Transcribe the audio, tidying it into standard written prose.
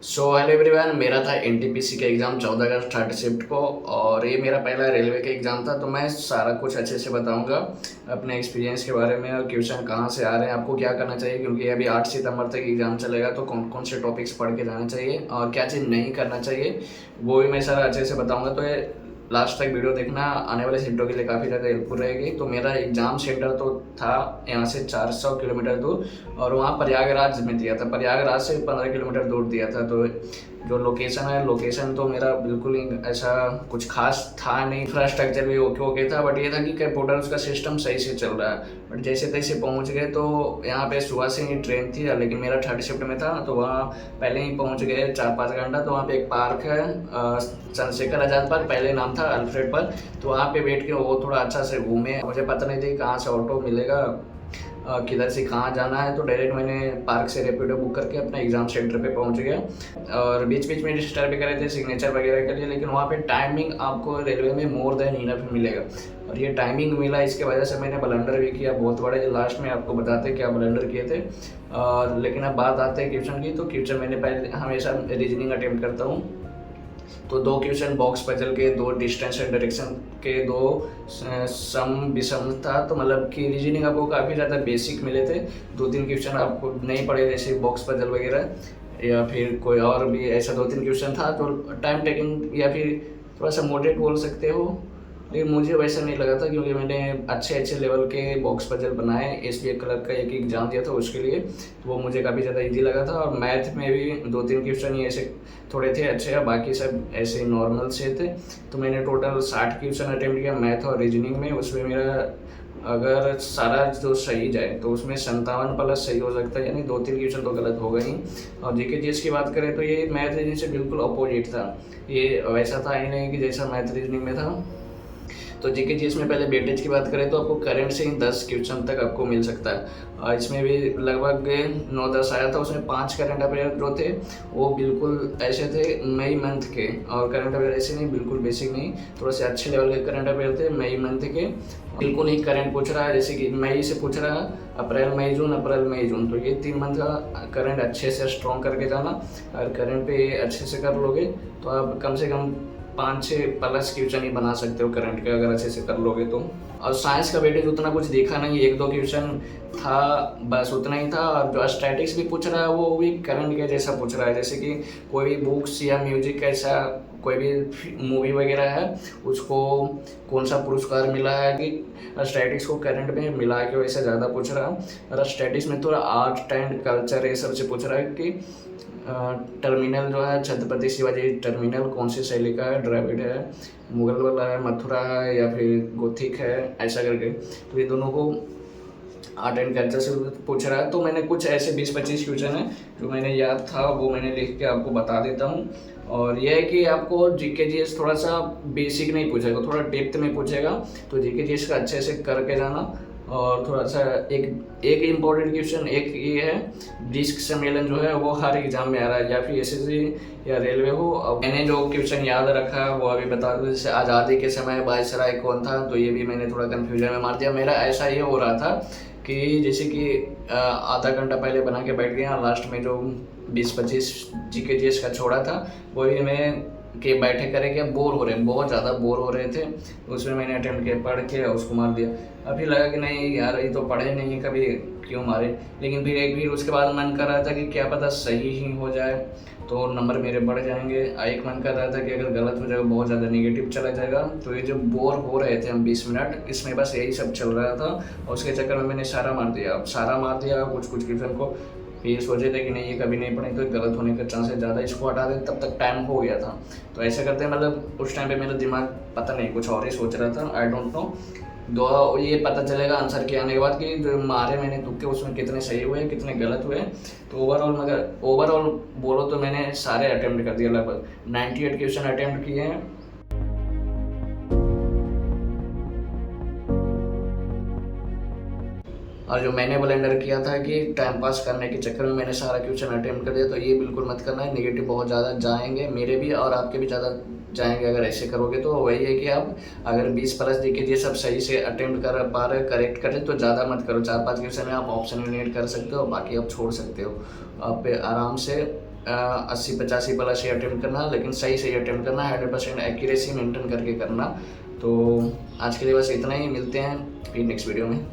Hello everyone, मेरा था NTPC का एग्ज़ाम 14 अगस्त थर्ड शिफ्ट को। और ये मेरा पहला रेलवे का एग्ज़ाम था, तो मैं सारा कुछ अच्छे से बताऊंगा अपने एक्सपीरियंस के बारे में और क्वेश्चन कहाँ से आ रहे हैं, आपको क्या करना चाहिए, क्योंकि अभी 8 सितंबर तक एग्ज़ाम चलेगा। तो कौन कौन से टॉपिक्स पढ़ के जाना चाहिए और क्या चीज़ नहीं करना चाहिए, वो भी मैं सारा अच्छे से बताऊँगा। तो ये लास्ट तक वीडियो देखना, आने वाले सीटों के लिए काफ़ी ज़्यादा हेल्पफुल रहेगी। तो मेरा एग्ज़ाम सेंटर तो था यहाँ से 400 किलोमीटर दूर, और वहाँ प्रयागराज में दिया था। प्रयागराज से 15 किलोमीटर दूर दिया था। तो जो लोकेशन है, लोकेशन तो मेरा बिल्कुल ही ऐसा कुछ खास था नहीं। इंफ्रास्ट्रक्चर भी ओके ओके था, बट ये था कि कंप्यूटर उसका सिस्टम सही से चल रहा है। बट जैसे तैसे पहुंच गए। तो यहाँ पे सुबह से ही ट्रेन थी, लेकिन मेरा थर्ड शिफ्ट में था, तो वहाँ पहले ही पहुंच गए 4-5 घंटा। तो वहाँ पे एक पार्क है, चंद्रशेखर आज़ाद पार्क, पहले नाम था अल्फ्रेड पार्क। तो वहाँ पे बैठ के वो थोड़ा अच्छा से घूमे। मुझे पता नहीं थी कहाँ से ऑटो मिलेगा, किधर से कहाँ जाना है। तो डायरेक्ट मैंने पार्क से रैपिडो बुक करके अपना एग्ज़ाम सेंटर पे पहुँच गया। और बीच बीच में डिस्टर्ब भी करे थे सिग्नेचर वगैरह के लिए, लेकिन वहाँ पे टाइमिंग आपको रेलवे में मोर देन इनफ मिलेगा। और ये टाइमिंग मिला, इसके वजह से मैंने ब्लंडर भी किया बहुत बड़े। जो लास्ट में आपको बताते क्या ब्लंडर किए थे। और लेकिन अब बात आते हैं क्वेश्चन की। तो क्वेश्चन मैंने पहले हमेशा रीजनिंग अटेम्प्ट करता हूँ। तो 2 क्वेश्चन बॉक्स पजल के, 2 डिस्टेंस एंड डायरेक्शन के, 2 सम विषम था। तो मतलब कि रीजनिंग आपको काफ़ी ज़्यादा बेसिक मिले थे। 2-3 क्वेश्चन आपको नहीं पड़े, जैसे बॉक्स पजल वगैरह, या फिर कोई और भी ऐसा 2-3 क्वेश्चन था। तो टाइम टेकिंग या फिर थोड़ा सा मॉडरेट बोल सकते हो, लेकिन मुझे वैसा नहीं लगा था, क्योंकि मैंने अच्छे अच्छे लेवल के बॉक्स पजल बनाए। एसबीआई क्लर्क का एक एग्ज़ाम दिया था उसके लिए, तो वो मुझे काफ़ी ज़्यादा इजी लगा था। और मैथ में भी 2-3 क्वेश्चन ही ऐसे थोड़े थे अच्छे, और बाकी सब ऐसे नॉर्मल से थे। तो मैंने टोटल 60 क्वेश्चन अटेम्प्ट किया मैथ और रीजनिंग में। उसमें मेरा अगर सारा जो सही जाए तो उसमें 57 प्लस सही हो सकता है, यानी 2-3 क्वेश्चन तो गलत होगा ही। और जीके जीएस की बात करें तो ये मैथ रीजनिंग से बिल्कुल अपोजिट था। ये वैसा था ही नहीं कि जैसा मैथ रीजनिंग में था। तो जीके जीएस में पहले वेटेज की बात करें तो आपको करंट से ही 10 क्वेश्चन तक आपको मिल सकता है। और इसमें भी लगभग 9-10 आया था। उसमें 5 करंट अफेयर जो थे वो बिल्कुल ऐसे थे मई मंथ के, और करंट अफेयर ऐसे नहीं, बिल्कुल बेसिक नहीं, थोड़े से अच्छे लेवल के करंट अफेयर थे मई मंथ के। बिल्कुल ही करंट पूछ रहा है, जैसे कि मई से पूछ रहा है, अप्रैल मई जून, अप्रैल मई जून। तो ये 3 मंथ का करंट अच्छे से स्ट्रॉन्ग करके जाना। और करंट पे अच्छे से कर लोगे तो आप कम से कम 5-6 प्लस क्वेश्चन ही बना सकते हो करंट के, अगर अच्छे से कर लोगे तो। और साइंस का वेटेज उतना कुछ देखा नहीं, 1-2 क्वेश्चन था, बस उतना ही था। और जो स्टैटिक्स भी पूछ रहा है वो भी करंट के जैसा पूछ रहा है, जैसे कि कोई भी बुक्स या म्यूजिक ऐसा कोई भी मूवी वगैरह है, उसको कौन सा पुरस्कार मिला है, कि स्टैटिक्स को करंट में मिला के वैसे ज़्यादा पूछ रहा है। और स्टैटिक्स में थोड़ा आर्ट एंड कल्चर ये सब से पूछ रहा है कि टर्मिनल जो है छत्रपति शिवाजी टर्मिनल कौन सी शैली का है, द्रविड़ है, मुगल वाला है, मथुरा है, या फिर गोथिक है, ऐसा करके। तो ये दोनों को आर्ट एंड कल्चर से पूछ रहा है। तो मैंने कुछ ऐसे 20-25 क्वेश्चन है जो मैंने याद था, वो मैंने लिख के आपको बता देता हूँ। और यह है कि आपको जीके जीएस थोड़ा सा बेसिक नहीं पूछेगा, थोड़ा डेप्थ में पूछेगा। तो जीके जीएस का अच्छे से करके जाना। और थोड़ा सा एक एक इम्पोर्टेंट क्वेश्चन एक ये है, ब्रिस्क सम्मेलन जो है वो हर एग्जाम में आ रहा है, या फिर एसएससी या रेलवे हो। अब मैंने जो क्वेश्चन याद रखा वो अभी बता दूँ। जैसे आज़ादी के समय वायसराय कौन था, तो ये भी मैंने थोड़ा कन्फ्यूजन में मार दिया। मेरा ऐसा ये हो रहा था कि जैसे कि आधा घंटा पहले बना के बैठ गया, लास्ट में जो 20-25 जीके जीएस का छोड़ा था वही मैं के बैठे करे क्या बोर हो रहे हैं, बहुत ज़्यादा बोर हो रहे थे। उसमें मैंने अटेम्प्ट किया, पढ़ के उसको मार दिया। अभी लगा कि नहीं यार, ये तो पढ़े नहीं है कभी, क्यों मारे। लेकिन फिर उसके बाद मन कर रहा था कि क्या पता सही ही हो जाए, तो नंबर मेरे बढ़ जाएंगे। एक मन कर रहा था कि अगर गलत हो जाएगा बहुत ज़्यादा नेगेटिव चला जाएगा। तो ये जो बोर हो रहे थे हम 20 मिनट, इसमें बस यही सब चल रहा था। और उसके चक्कर में मैंने सारा मार दिया। अब सारा मार दिया, कुछ कुछ क्वेश्चन को ये सोचे थे कि नहीं ये कभी नहीं पढ़े तो गलत होने का चांसेस ज़्यादा, इसको हटा दें, तब तक टाइम हो गया था। तो ऐसा करते हैं, मतलब उस टाइम पे मेरा दिमाग पता नहीं कुछ और ही सोच रहा था, आई डोंट नो। दो ये पता चलेगा आंसर के आने के बाद कि जो मारे मैंने तुक्के उसमें कितने सही हुए कितने गलत हुए। तो ओवरऑल बोलो तो मैंने सारे अटेम्प्ट कर दिए, लगभग 98 क्वेश्चन अटेम्प्ट किए हैं। और जो मैंने ब्लेंडर किया था कि टाइम पास करने के चक्कर में मैंने सारा क्वेश्चन अटेम्प्ट कर दिया, तो ये बिल्कुल मत करना है। नेगेटिव बहुत ज़्यादा जाएंगे, मेरे भी और आपके भी ज़्यादा जाएंगे अगर ऐसे करोगे। तो वही है कि आप अगर 20 प्लस देखिए ये सब सही से अटेम्प्ट कर पा रहे, करेक्ट करें, तो ज़्यादा मत करो। 4-5 क्वेश्चन में आप ऑप्शन एलिमिनेट कर सकते हो, बाकी आप छोड़ सकते हो। आप आराम से 80-85 प्लस ही अटेम्प्ट करना, लेकिन सही सही अटेम्प्ट करना, 100% एक्यूरेसी मेंटेन करके करना। तो आज के लिए बस इतना ही, मिलते हैं फिर नेक्स्ट वीडियो में।